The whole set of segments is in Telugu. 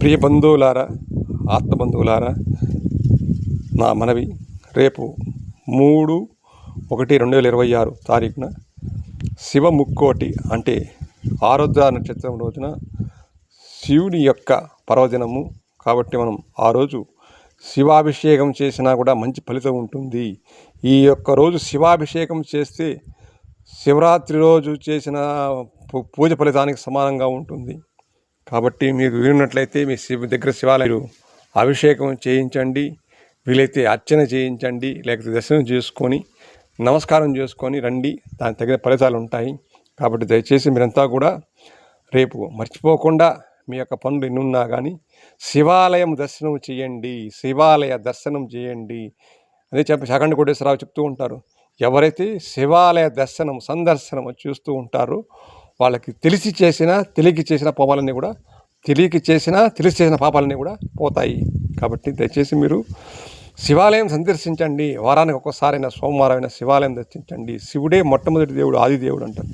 ప్రియ బంధువులారా, ఆత్మబంధువులారా, నా మనవి, రేపు 3/1/2026 తారీఖున శివ ముక్కోటి అంటే ఆరుద్ర నక్షత్రం రోజున శివుని యొక్క పర్వదినము కాబట్టి మనం ఆ రోజు శివాభిషేకం చేసినా కూడా మంచి ఫలితం ఉంటుంది. ఈ యొక్క రోజు శివాభిషేకం చేస్తే శివరాత్రి రోజు చేసిన పూజ ఫలితానికి సమానంగా ఉంటుంది. కాబట్టి మీకు వీలున్నట్లయితే మీ దగ్గర శివాలయం అభిషేకం చేయించండి, వీలైతే అర్చన చేయించండి, లేకపోతే దర్శనం చేసుకొని నమస్కారం చేసుకొని రండి. దానికి తగిన ఫలితాలు ఉంటాయి. కాబట్టి దయచేసి మీరంతా కూడా రేపు మర్చిపోకుండా మీ యొక్క పనులు ఎన్నున్నా కానీ శివాలయం దర్శనం చేయండి, శివాలయ దర్శనం చేయండి అని చాగంటి కోటేశ్వరరావు చెప్తూ ఉంటారు. ఎవరైతే శివాలయ దర్శనం సందర్శనం చూస్తూ ఉంటారో వాళ్ళకి తెలిసి చేసిన తెలియక చేసిన పాపాలన్నీ కూడా తెలిసి చేసిన పాపాలన్నీ కూడా పోతాయి. కాబట్టి దయచేసి మీరు శివాలయం సందర్శించండి. వారానికి ఒక్కసారైనా సోమవారమైనా శివాలయం దర్శించండి. శివుడే మొట్టమొదటి దేవుడు, ఆది దేవుడు అంటారు.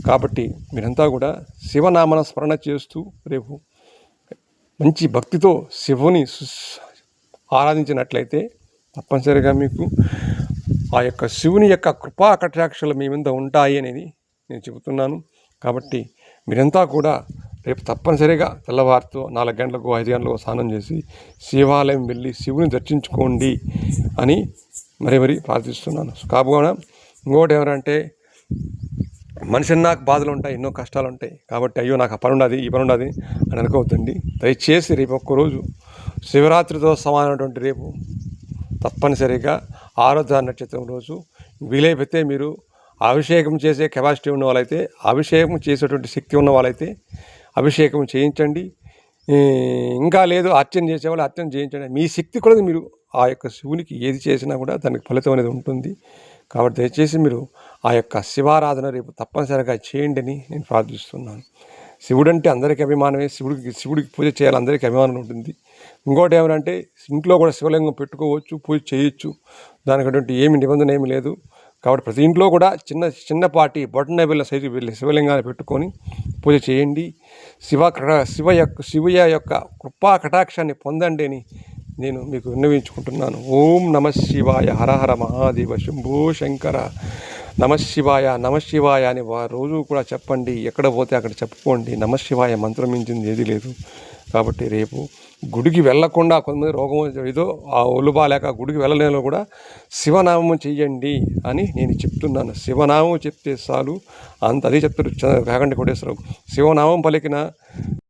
కాబట్టి మీరంతా కూడా శివనామన స్మరణ చేస్తూ రేపు మంచి భక్తితో శివుని ఆరాధించినట్లయితే తప్పనిసరిగా మీకు ఆ యొక్క శివుని యొక్క కృపా కటాక్షలు మీ మీద ఉంటాయి అనేది నేను చెబుతున్నాను. కాబట్టి మీరంతా కూడా రేపు తప్పనిసరిగా తెల్లవారితో 4 గంటలకు 5 గంటలకు స్నానం చేసి శివాలయం వెళ్ళి శివుని దర్శించుకోండి అని మరీ ప్రార్థిస్తున్నాను. కాకపోతే ఇంకోటి ఎవరంటే మనిషి నాకు బాధలు ఉంటాయి, ఎన్నో కష్టాలు ఉంటాయి. కాబట్టి అయ్యో నాకు ఆ పని ఉండదు, ఈ పని ఉండదు అని అనుకోవద్దండి. దయచేసి రేపు ఒక్కరోజు శివరాత్రితో సమానమైనటువంటి రేపు తప్పనిసరిగా ఆరుద్ర నక్షత్రం రోజు వీలైతే మీరు అభిషేకం చేసే కెపాసిటీ ఉన్న వాళ్ళైతే, అభిషేకం చేసేటువంటి శక్తి ఉన్న వాళ్ళైతే అభిషేకం చేయించండి. ఇంకా లేదు అర్చన చేసేవాళ్ళు అర్చన చేయించండి. మీ శక్తి కూడా మీరు ఆ యొక్క శివునికి ఏది చేసినా కూడా దానికి ఫలితం అనేది ఉంటుంది. కాబట్టి దయచేసి మీరు ఆ యొక్క శివారాధన రేపు తప్పనిసరిగా చేయండి అని నేను ప్రార్థిస్తున్నాను. శివుడు అంటే అందరికీ అభిమానమే. శివుడికి పూజ చేయాలి, అందరికీ అభిమానం ఉంటుంది. ఇంకోటి ఏమంటే ఇంట్లో కూడా శివలింగం పెట్టుకోవచ్చు, పూజ చేయొచ్చు. దానికి అటువంటి ఏమి నిబంధన ఏమి లేదు. కాబట్టి ప్రతి ఇంట్లో కూడా చిన్నపాటి బొటన బిళ్ళ సైజు వెళ్ళి శివలింగాన్ని పెట్టుకొని పూజ చేయండి. శివయ్య యొక్క కృపా కటాక్షాన్ని పొందండి అని నేను మీకు విన్నవించుకుంటున్నాను. ఓం నమ శివాయ, హర హర మహాదేవ, శంభో శంకర, నమశివాయ నమశివాయ అని రోజు కూడా చెప్పండి. ఎక్కడ పోతే అక్కడ చెప్పుకోండి. నమశివాయ మంత్రం మించింది ఏది లేదు. కాబట్టి రేపు గుడికి వెళ్లకుండా కొంతమంది రోగం ఏదో ఆ ఒళ్ళు బాలేక గుడికి వెళ్ళలేని కూడా శివనామం చెయ్యండి అని నేను చెప్తున్నాను. శివనామం చెప్తే చాలు. అదే చెప్తారు చాగంటి కోటేశ్వరరావు. శివనామం పలికిన